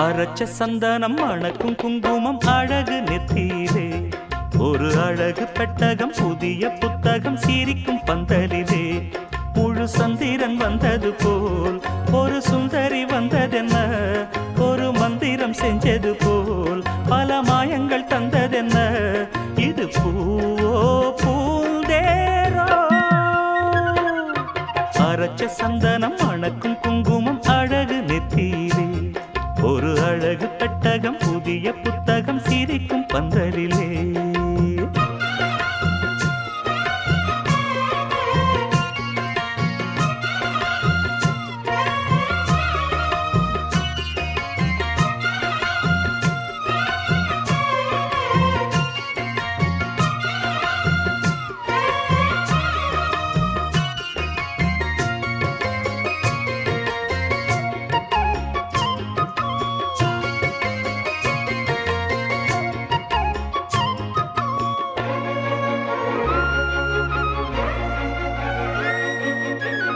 அரைச்ச சந்தனம் மணக்கும் குங்குமம் அழகு நெத்தியிலே ஒரு அழகு பெட்டகம் புதிய புத்தகம் சிரிக்கும் பந்தலிலே முழு சந்திரன் வந்தது போல் ஒரு சுந்தரி வந்ததென்ன ஒரு மந்திரம் செஞ்சது போல் பல மாயங்கள் தந்ததென்ன இது பூவோ பூந்தேரோ அரைச்ச சந்தனம் மணக்கும் குங்குமம் அழகு நெத்தியிலே ஒரு அழகு பெட்டகம் புதிய புத்தகம் சிரிக்கும் பந்தலிலே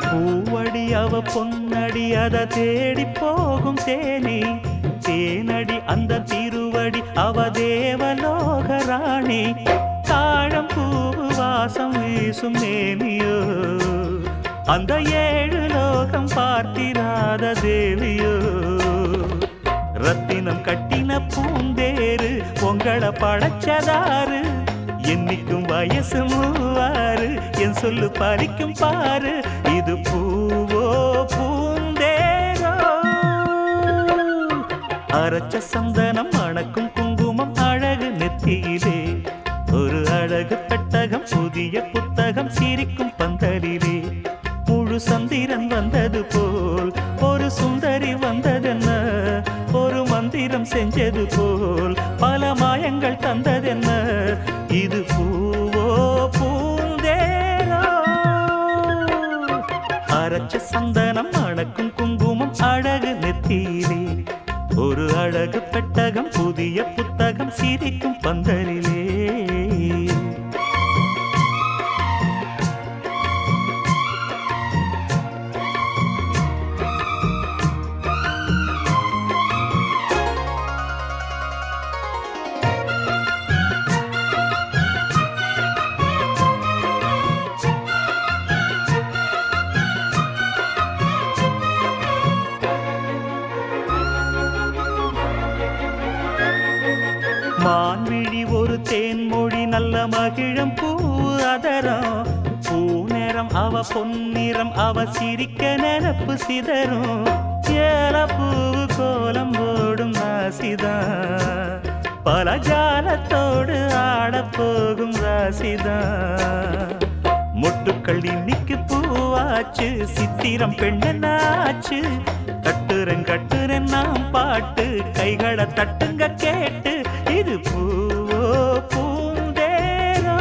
பூவடி அவ பொன்னடி அத தேடி போகும் தேனி தேனடி அந்த திருவடி அவ தேவலோக ராணி தாழம் பூவு வாசம் வீசும் மேனியோ அந்த ஏழு லோகம் பார்த்திராத தேவியோ ரத்தினம் கட்டின பூந்தேரு உங்களை படைச்சதாரு என்னைக்கும் வயசு மூவாறு என் சொல்லு பறிக்கும் பாரு இது பூவோ பூந்தேரோ அரைச்ச சந்தனம் மணக்கும் குங்குமம் அழகு நெத்தியிலே ஒரு அழகு பெட்டகம் புதிய புத்தகம் சிரிக்கும் பந்தலிலே முழு சந்திரன் வந்தது போல் ஒரு சுந்தரி வந்ததென்ன ஒரு மந்திரம் செஞ்சது போல் பல மாயங்கள் தந்ததென்ன இது பூவோ பூந்தேரோ அரைச்ச சந்தனம் மணக்கும் குங்குமம் அழகு நெத்தியிலே ஒரு அழகு பெட்டகம் புதிய புத்தகம் சிரிக்கும் பந்தலிலே மான்விழி ஒரு தேன்மொழி நல்ல மகிழம் பூ அதரம் பூநேரம் அவ பொன்னிறம் அவ சிரிக்க நினப்பு சிதறும் ஏல பூவு கோலம் போடும் ராசிதான் பல ஜாலத்தோடு ஆடப்போகும் ராசிதான் மொட்டுக்கள் இன்னைக்கு பூவாச்சு சித்திரம் பெண்ணாச்சு கட்டுறேன் நாம் பாட்டு கைகளை தட்டுங்க கேட்டு இது பூவோ பூந்தேரோ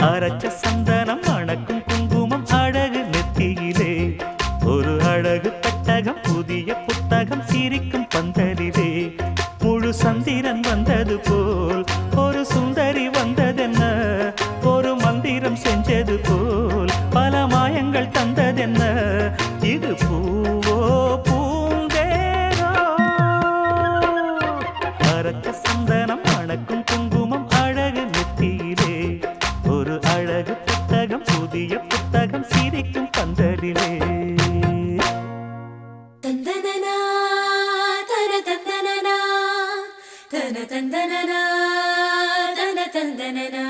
அரைச்ச சந்தனம் மணக்கும் குங்குமம் அழகு நெத்தியிலே ஒரு அழகு பெட்டகம் புதிய புத்தகம் சிரிக்கும் பந்தலிலே முழு சந்திரன் வந்தது போல் ஒரு சுந்தரி வந்ததென்ன ஒரு மந்திரம் செஞ்சது போல் பல மாயங்கள் தந்ததென்ன இது பூவோ பூந்தேரோ அரைச்ச சந்தனம் மணக்கும் குங்குமம் அழகு நெத்தியிலே ஒரு அழகு புத்தகம் புதிய புத்தகம் சிரிக்கும் பந்தலிலே தந்தனனா தன தந்தனனா தன தந்தனனா தன தந்தனனா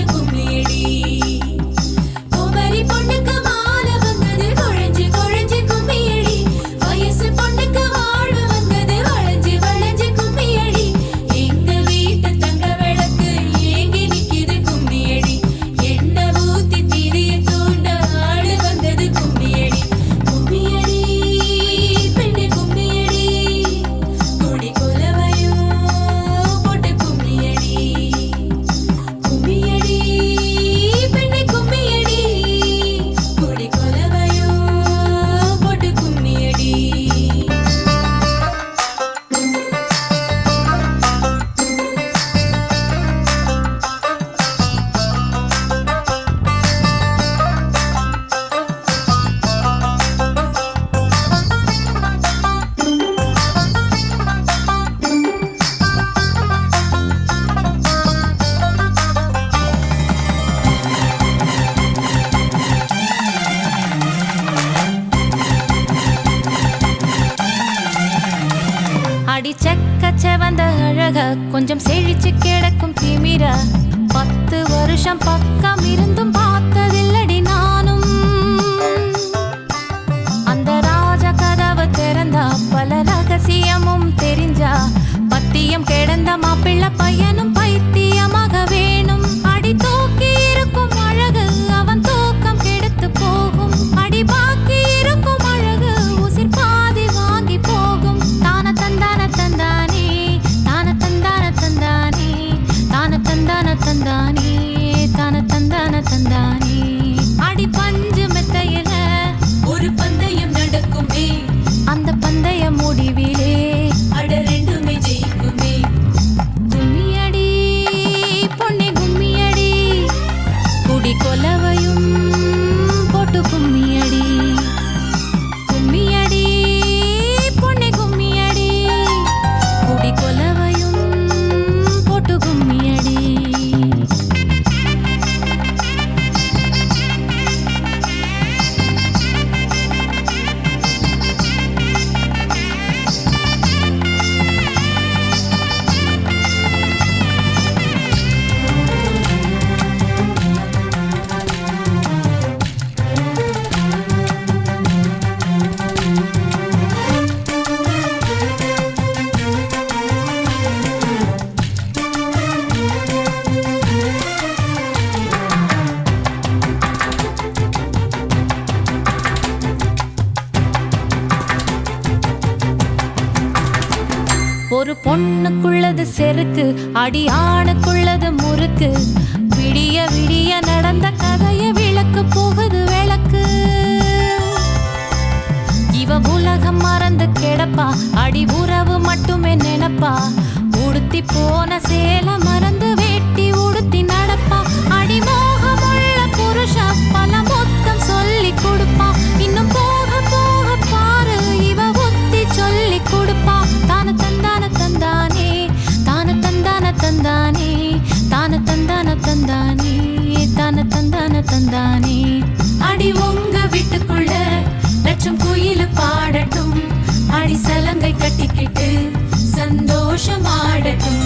கும்மி புருஷன் பக்கம் இருந்தும் பார்த்ததில்லடி நானும். அந்த ராஜ கதவு திறந்தா பல ரகசியமும் தெரிஞ்சா பத்தியம் கிடந்த மாப்பிள்ள பையனும் பைத்தியமாக வேணும். அடி தூக்கி இருக்கும் அழகு அவன் தூக்கம் கெடுத்து போகும். அடி பாக்கி இருக்கும் அழகு உசிர் பாதி வாங்கி போகும். தான தந்தான தந்தானே தான தந்தான தந்தானே தான தந்தான தந்தானே தான தந்தான தந்தானே. அடி பஞ்சு மெத்தையில ஒரு பந்தயம் நடக்குமே. அந்த பந்தய முடிவிலே அட ரெண்டுமே ஜெயிக்குமே. கும்மியடி பொன்னே கும்மியடி குடி கொலவையும் போட்டு கும்மியடி. கும்மியடி பொன்னே கும்மியடி குடி கொலவையும் போட்டு கும்மியடி. ஒரு பொண்ணுக்குள்ளது செருக்கு அடி ஆணுக்குள்ளது முறுக்கு. விடிய விடிய நடந்த கதைய விளக்கு போகுது விளக்கு. இவ உலகம் மறந்து கிடப்பா அடி உறவு மட்டுமே நினைப்பா. உடுத்தி போன சேல மறந்து வேட்டி உடுத்தி நடப்பா. அடி மோகமுள்ள புருஷ பல மொத்தம் சொல்லி கொடுப்பா. இன்னும் போக போக பாரு இவ புத்தி சொல்லி கொடுப்பா. தான தந்தான தந்தானே தான தந்தான தந்தானே தான தந்தான தந்தானே தான தந்தான தந்தானே. அடி உங்க வீட்டுக்குள்ள லட்சம் குயில் பாடட்டும். அடி சலங்கை கட்டிக்கிட்டு சந்தோஷமாடட்டும்.